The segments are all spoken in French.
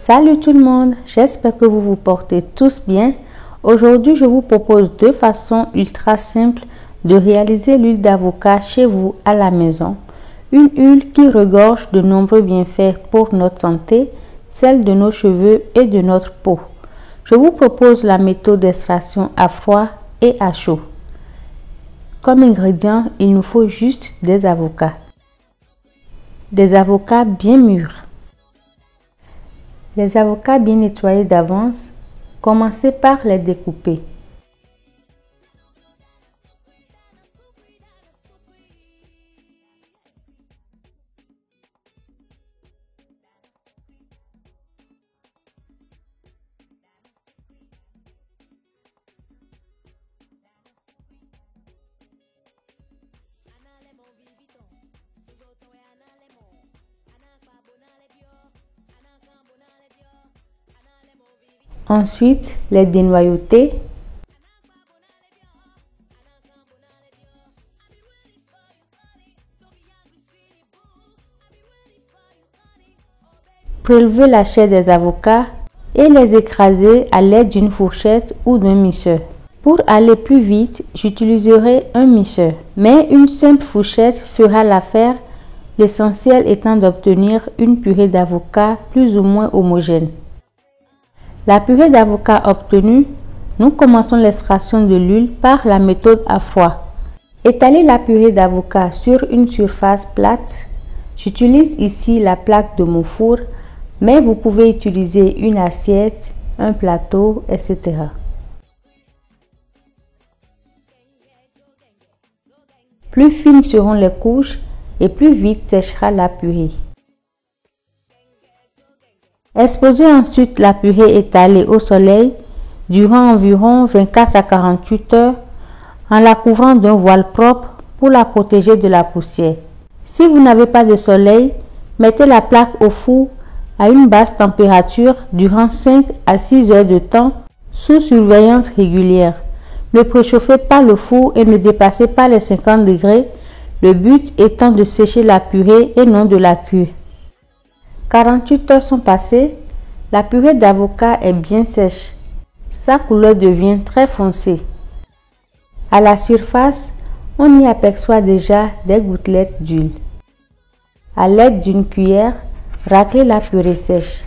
Salut tout le monde, j'espère que vous vous portez tous bien. Aujourd'hui, je vous propose deux façons ultra simples de réaliser l'huile d'avocat chez vous à la maison. Une huile qui regorge de nombreux bienfaits pour notre santé, celle de nos cheveux et de notre peau. Je vous propose la méthode d'extraction à froid et à chaud. Comme ingrédient, il nous faut juste des avocats. Des avocats bien mûrs. Les avocats bien nettoyés d'avance, commencez par les découper. Ensuite, les dénoyauter. Prélever la chair des avocats et les écraser à l'aide d'une fourchette ou d'un mixeur. Pour aller plus vite, j'utiliserai un mixeur, mais une simple fourchette fera l'affaire, l'essentiel étant d'obtenir une purée d'avocat plus ou moins homogène. La purée d'avocat obtenue, nous commençons l'extraction de l'huile par la méthode à froid. Étalez la purée d'avocat sur une surface plate. J'utilise ici la plaque de mon four, mais vous pouvez utiliser une assiette, un plateau, etc. Plus fines seront les couches et plus vite séchera la purée. Exposez ensuite la purée étalée au soleil durant environ 24 à 48 heures en la couvrant d'un voile propre pour la protéger de la poussière. Si vous n'avez pas de soleil, mettez la plaque au four à une basse température durant 5 à 6 heures de temps sous surveillance régulière. Ne préchauffez pas le four et ne dépassez pas les 50 degrés, le but étant de sécher la purée et non de la cuire. 48 heures sont passées, la purée d'avocat est bien sèche. Sa couleur devient très foncée. À la surface, on y aperçoit déjà des gouttelettes d'huile. À l'aide d'une cuillère, raclez la purée sèche.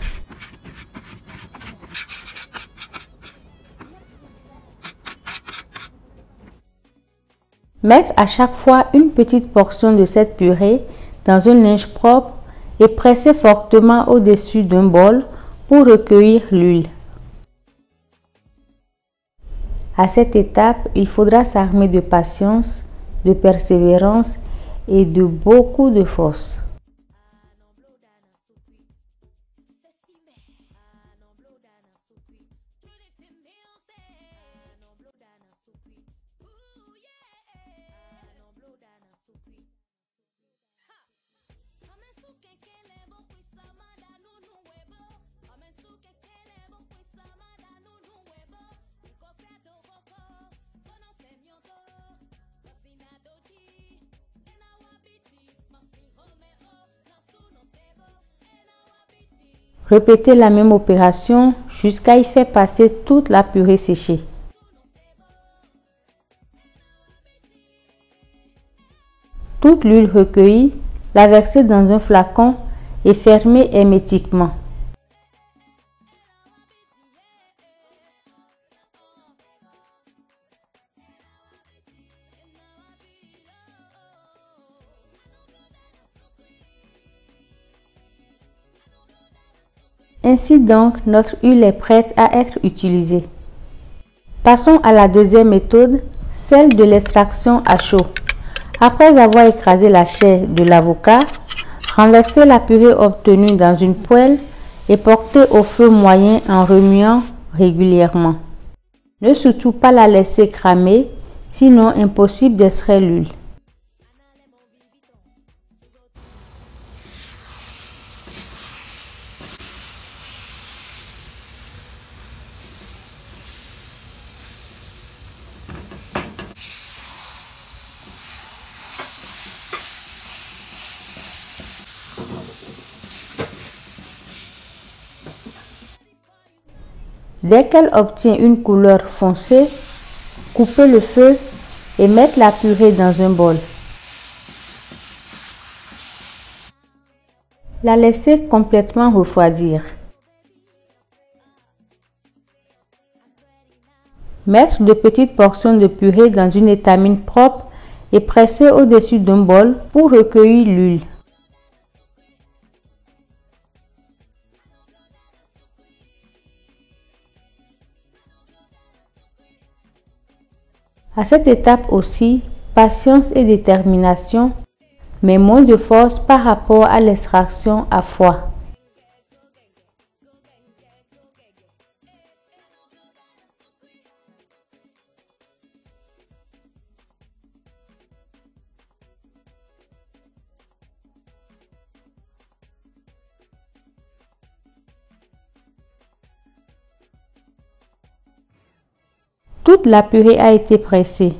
Mettre à chaque fois une petite portion de cette purée dans un linge propre et presser fortement au-dessus d'un bol pour recueillir l'huile. À cette étape, il faudra s'armer de patience, de persévérance et de beaucoup de force. Répétez la même opération jusqu'à y faire passer toute la purée séchée. Toute l'huile recueillie, la versez dans un flacon et fermez hermétiquement. Ainsi donc, notre huile est prête à être utilisée. Passons à la deuxième méthode, celle de l'extraction à chaud. Après avoir écrasé la chair de l'avocat, renversez la purée obtenue dans une poêle et portez au feu moyen en remuant régulièrement. Ne surtout pas la laisser cramer, sinon impossible d'extraire l'huile. Dès qu'elle obtient une couleur foncée, coupez le feu et mettez la purée dans un bol. La laissez complètement refroidir. Mettre de petites portions de purée dans une étamine propre et presser au-dessus d'un bol pour recueillir l'huile. À cette étape aussi, patience et détermination, mais moins de force par rapport à l'extraction à froid. Toute la purée a été pressée.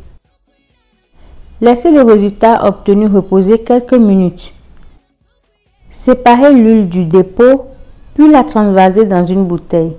Laissez le résultat obtenu reposer quelques minutes. Séparez l'huile du dépôt, puis la transvasez dans une bouteille.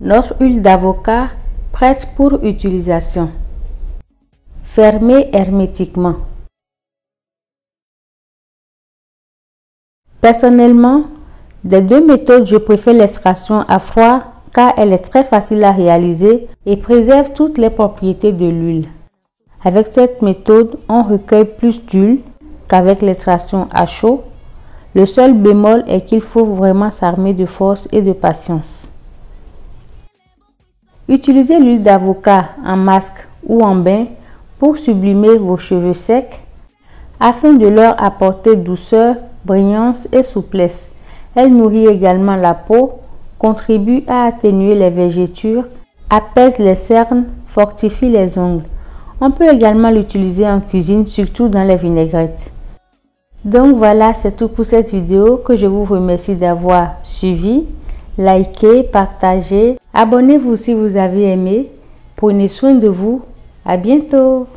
Notre huile d'avocat prête pour utilisation. Fermez hermétiquement. Personnellement, des deux méthodes, je préfère l'extraction à froid car elle est très facile à réaliser et préserve toutes les propriétés de l'huile. Avec cette méthode, on recueille plus d'huile qu'avec l'extraction à chaud. Le seul bémol est qu'il faut vraiment s'armer de force et de patience. Utilisez l'huile d'avocat en masque ou en bain pour sublimer vos cheveux secs afin de leur apporter douceur, brillance et souplesse. Elle nourrit également la peau, contribue à atténuer les vergetures, apaise les cernes, fortifie les ongles. On peut également l'utiliser en cuisine, surtout dans les vinaigrettes. Donc voilà, c'est tout pour cette vidéo que je vous remercie d'avoir suivi. Likez, partagez, abonnez-vous si vous avez aimé. Prenez soin de vous. À bientôt.